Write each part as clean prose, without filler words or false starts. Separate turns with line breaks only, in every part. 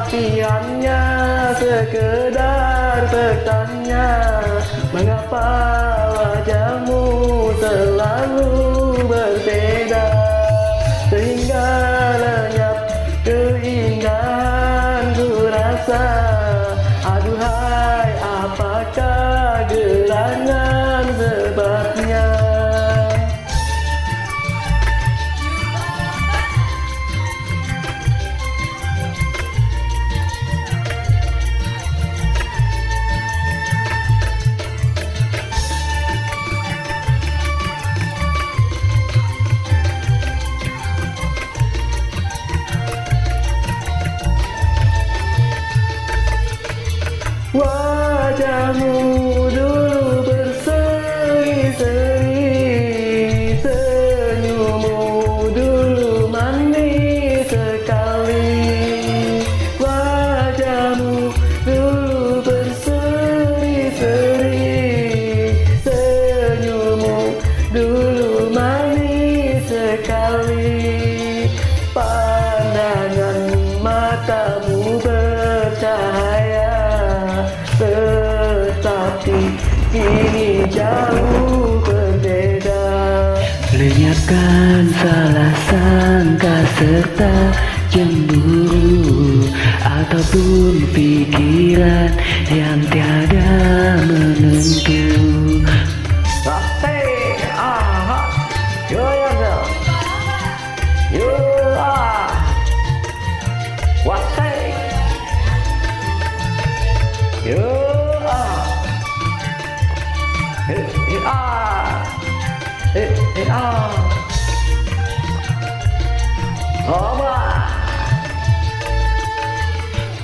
tapi hanya sekedar bertanya, mengapa wajahmu selalu berbeda, sehingga lenyap keindahan ku rasa. Aduhai, apakah gerangan sebabnya? Wajahmu dulu berseri-seri, senyummu dulu manis sekali. Wajahmu dulu berseri-seri, senyummu dulu manis sekali. Pandangan matamu bercahaya, tetapi kini jauh berbeda.
Lenyapkan salah sangka serta cemburu, ataupun pikiran yang tiada menentu.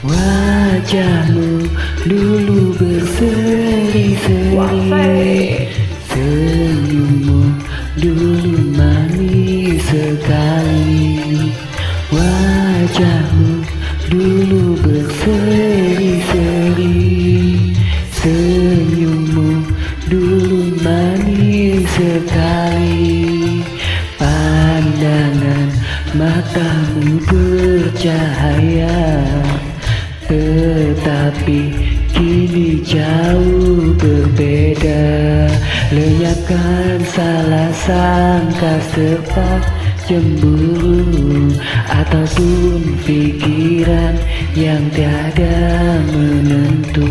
Wajahmu dulu berseri-seri, senyummu dulu manis sekali. Wajahmu dulu berseri-seri, senyummu dulu manis sekali. Pandangan matamu bercahaya, tetapi kini jauh berbeda. Lenyapkan salah sangka serta cemburu, ataupun pikiran yang tiada menentu.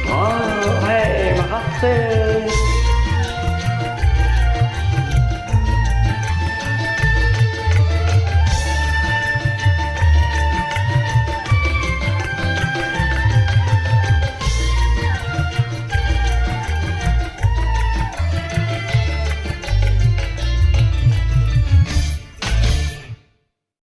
Oh, hei, makasih.